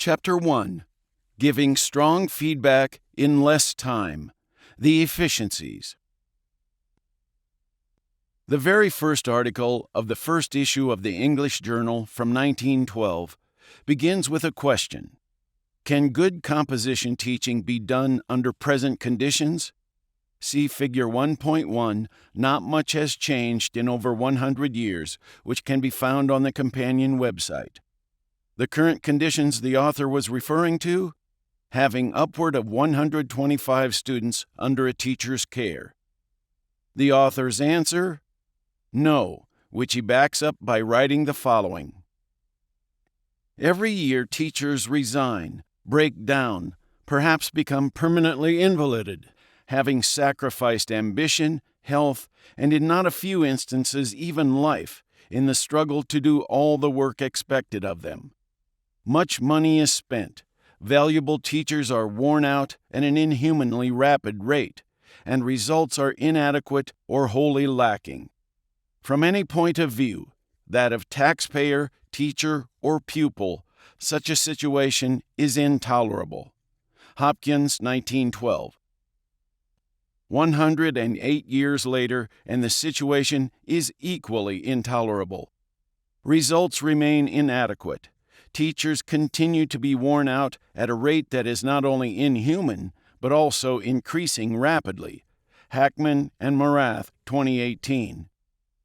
Chapter 1. Giving Strong Feedback in Less Time. The Efficiencies. The very first article of the first issue of the English Journal from 1912 begins with a question. Can good composition teaching be done under present conditions? See Figure 1.1, Not Much Has Changed in Over 100 Years, which can be found on the companion website. The current conditions the author was referring to? Having upward of 125 students under a teacher's care. The author's answer? No, which he backs up by writing the following. Every year teachers resign, break down, perhaps become permanently invalided, having sacrificed ambition, health, and in not a few instances even life, in the struggle to do all the work expected of them. Much money is spent, valuable teachers are worn out at an inhumanly rapid rate, and results are inadequate or wholly lacking. From any point of view, that of taxpayer, teacher, or pupil, such a situation is intolerable. Hopkins, 1912. 108 years later, and the situation is equally intolerable. Results remain inadequate. Teachers continue to be worn out at a rate that is not only inhuman, but also increasing rapidly. Hackman and Morath, 2018.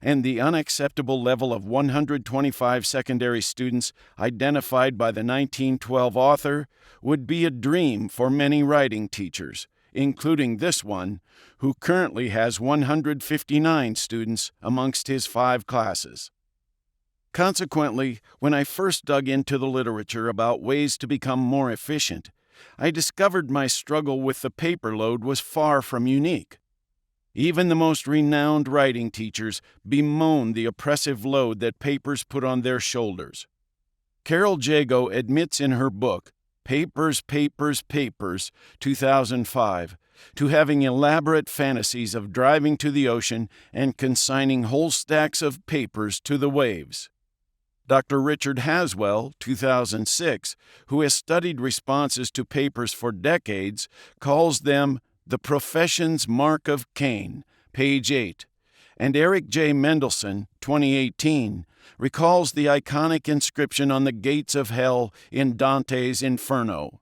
And the unacceptable level of 125 secondary students identified by the 1912 author would be a dream for many writing teachers, including this one, who currently has 159 students amongst his 5 classes. Consequently, when I first dug into the literature about ways to become more efficient, I discovered my struggle with the paper load was far from unique. Even the most renowned writing teachers bemoan the oppressive load that papers put on their shoulders. Carol Jago admits in her book, Papers, Papers, Papers, 2005, to having elaborate fantasies of driving to the ocean and consigning whole stacks of papers to the waves. Dr. Richard Haswell, 2006, who has studied responses to papers for decades, calls them the profession's mark of Cain, page 8, and Eric J. Mendelson, 2018, recalls the iconic inscription on the gates of hell in Dante's Inferno.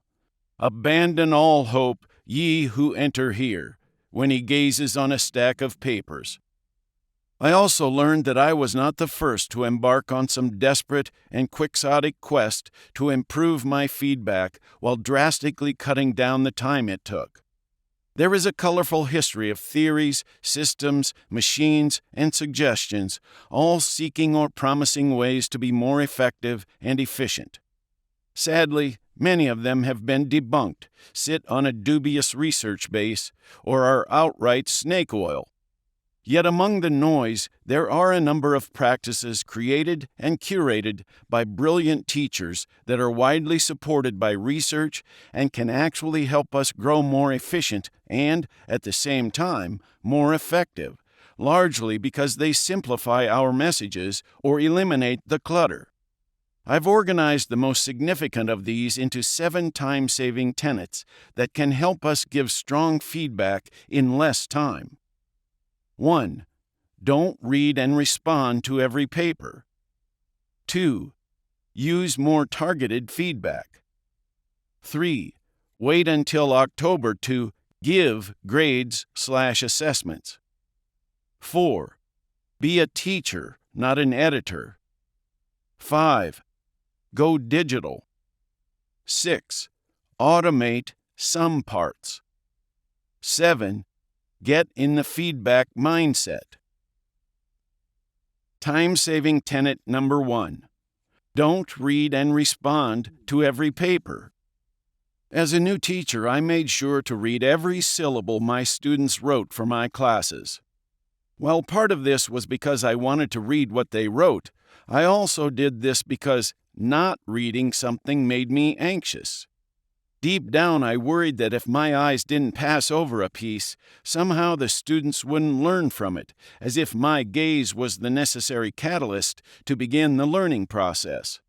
Abandon all hope, ye who enter here, when he gazes on a stack of papers. I also learned that I was not the first to embark on some desperate and quixotic quest to improve my feedback while drastically cutting down the time it took. There is a colorful history of theories, systems, machines, and suggestions, all seeking or promising ways to be more effective and efficient. Sadly, many of them have been debunked, sit on a dubious research base, or are outright snake oil. Yet among the noise, there are a number of practices created and curated by brilliant teachers that are widely supported by research and can actually help us grow more efficient and, at the same time, more effective, largely because they simplify our messages or eliminate the clutter. I've organized the most significant of these into 7 time-saving tenets that can help us give strong feedback in less time. 1. Don't read and respond to every paper. 2. Use more targeted feedback. 3. Wait until October to give grades/assessments. 4. Be a teacher, not an editor. 5. Go digital. 6. Automate some parts. 7. Get in the feedback mindset. Time-saving tenet number 1. Don't read and respond to every paper. As a new teacher, I made sure to read every syllable my students wrote for my classes. While part of this was because I wanted to read what they wrote, I also did this because not reading something made me anxious. Deep down, I worried that if my eyes didn't pass over a piece, somehow the students wouldn't learn from it, as if my gaze was the necessary catalyst to begin the learning process.